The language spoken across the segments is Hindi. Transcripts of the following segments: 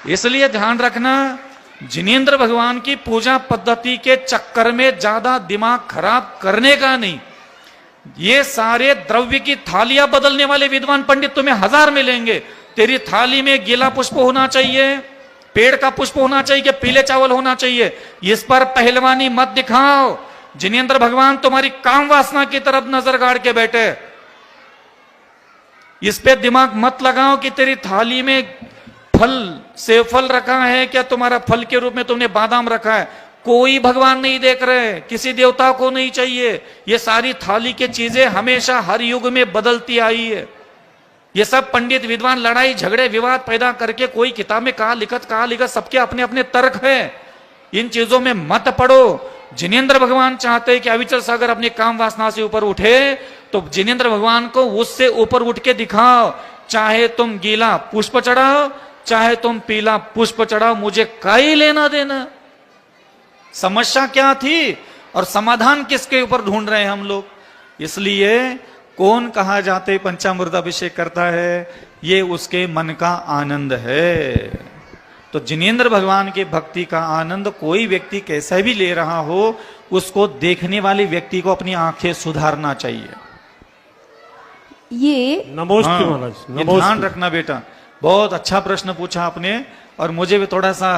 इसलिए ध्यान रखना, जिनेंद्र भगवान की पूजा पद्धति के चक्कर में ज्यादा दिमाग खराब करने का नहीं। ये सारे द्रव्य की थालियां बदलने वाले विद्वान पंडित तुम्हें हजार मिलेंगे। तेरी थाली में गीला पुष्प होना चाहिए, पेड़ का पुष्प होना चाहिए कि पीले चावल होना चाहिए, इस पर पहलवानी मत दिखाओ। जिनेंद्र भगवान तुम्हारी काम वासना की तरफ नजर गाड़ के बैठे, इस पे दिमाग मत लगाओ कि तेरी थाली में फल सेवफल रखा है क्या, तुम्हारा फल के रूप में तुमने बादाम रखा है। कोई भगवान नहीं देख रहे, किसी देवता को नहीं चाहिए। ये सारी थाली की चीजें हमेशा हर युग में बदलती आई है। ये सब पंडित विद्वान लड़ाई झगड़े विवाद पैदा करके कोई किताब में कहा लिखत, सबके अपने अपने तर्क है। इन चीजों में मत पड़ो। जिनेंद्र भगवान चाहते हैं कि अविचल सागर अपनी काम वासना से ऊपर उठे, तो जिनेंद्र भगवान को उससे ऊपर उठ के दिखाओ। चाहे तुम गीला पुष्प चढ़ाओ, चाहे तुम पीला पुष्प चढ़ाओ, मुझे काई लेना देना। समस्या क्या थी और समाधान किसके ऊपर ढूंढ रहे हैं हम लोग। इसलिए कौन कहा जाते पंचामृत अभिषेक करता है, ये उसके मन का आनंद है। तो जिनेंद्र भगवान की भक्ति का आनंद कोई व्यक्ति कैसा भी ले रहा हो, उसको देखने वाले व्यक्ति को अपनी आंखें सुधारना चाहिए। ये नमस्ते महाराज, ये ध्यान रखना बेटा। बहुत अच्छा प्रश्न पूछा आपने, और मुझे भी थोड़ा सा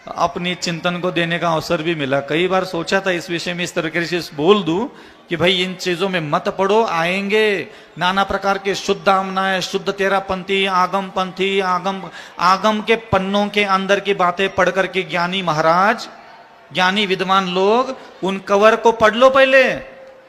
अपनी चिंतन को देने का अवसर भी मिला। कई बार सोचा था इस विषय में इस तरीके से बोल दूं कि भाई इन चीजों में मत पड़ो, आएंगे नाना प्रकार के शुद्ध आमनाएं, शुद्ध तेरापंथी, आगम पंथी, आगम के पन्नों के अंदर की बातें पढ़ करके ज्ञानी महाराज, ज्ञानी विद्वान लोग, उन कवर को पढ़ लो पहले।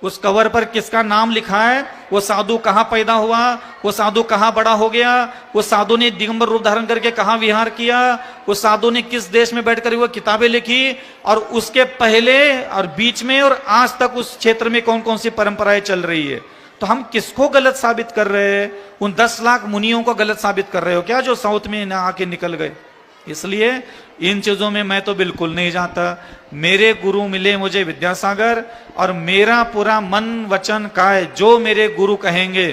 उस कवर पर किसका नाम लिखा है, वो साधु कहां पैदा हुआ, वो साधु कहां बड़ा हो गया, वो साधु ने दिगंबर रूप धारण करके कहां विहार किया, उस साधु ने किस देश में बैठकर वो किताबें लिखी, और उसके पहले और बीच में और आज तक उस क्षेत्र में कौन कौन सी परंपराएं चल रही है। तो हम किसको गलत साबित कर रहे हैं? उन 10 लाख मुनियों को गलत साबित कर रहे हो क्या, जो साउथ में ना आके निकल गए। इसलिए इन चीजों में मैं तो बिल्कुल नहीं जाता। मेरे गुरु मिले मुझे विद्यासागर, और मेरा पूरा मन वचन काय, जो मेरे गुरु कहेंगे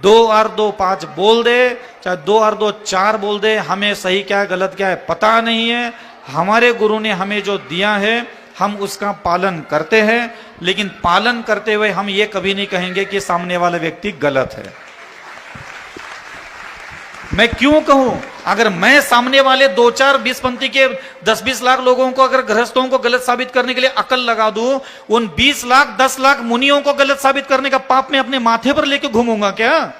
2 और 2 5 बोल दे, चाहे 2 और 2 4 बोल दे, हमें सही क्या है गलत क्या है पता नहीं है। हमारे गुरु ने हमें जो दिया है हम उसका पालन करते हैं, लेकिन पालन करते हुए हम ये कभी नहीं कहेंगे कि सामने वाला व्यक्ति गलत है। मैं क्यों कहूं? अगर मैं सामने वाले 2 4 20 पंथी के 10-20 लाख लोगों को, अगर गृहस्थों को गलत साबित करने के लिए अकल लगा दूं, उन 20 लाख 10 लाख मुनियों को गलत साबित करने का पाप मैं अपने माथे पर लेके घूमूंगा क्या?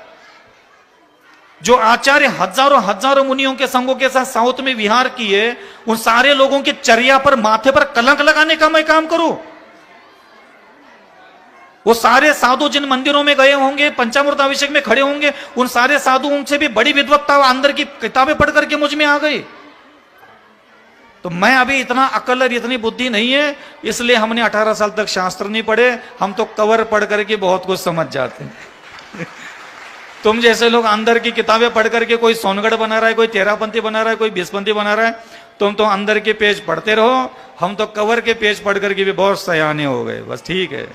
जो आचार्य हजारों मुनियों के संघों के साथ साउथ में विहार किए, उन सारे लोगों की चर्या पर, माथे पर कलंक लगाने का मैं काम करूं? वो सारे साधु जिन मंदिरों में गए होंगे, पंचामृत अभिषेक में खड़े होंगे, उन सारे साधुओं से भी बड़ी विद्वत्ता अंदर की किताबें पढ़ करके मुझ में आ गई। तो मैं अभी इतना अकल और इतनी बुद्धि नहीं है, इसलिए हमने 18 साल तक शास्त्र नहीं पढ़े, हम तो कवर पढ़ करके बहुत कुछ समझ जाते हैं। तुम जैसे लोग अंदर की किताबें पढ़ करके, कोई सोनगढ़ बना रहा है, कोई तेरापंथी बना रहा है, कोई 20पंथी बना रहा है, तुम तो अंदर के पेज पढ़ते रहो, हम तो कवर के पेज पढ़ करके भी बहुत सयाने हो गए। बस ठीक है।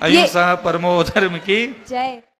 अहिंसा परमो धर्म की जय।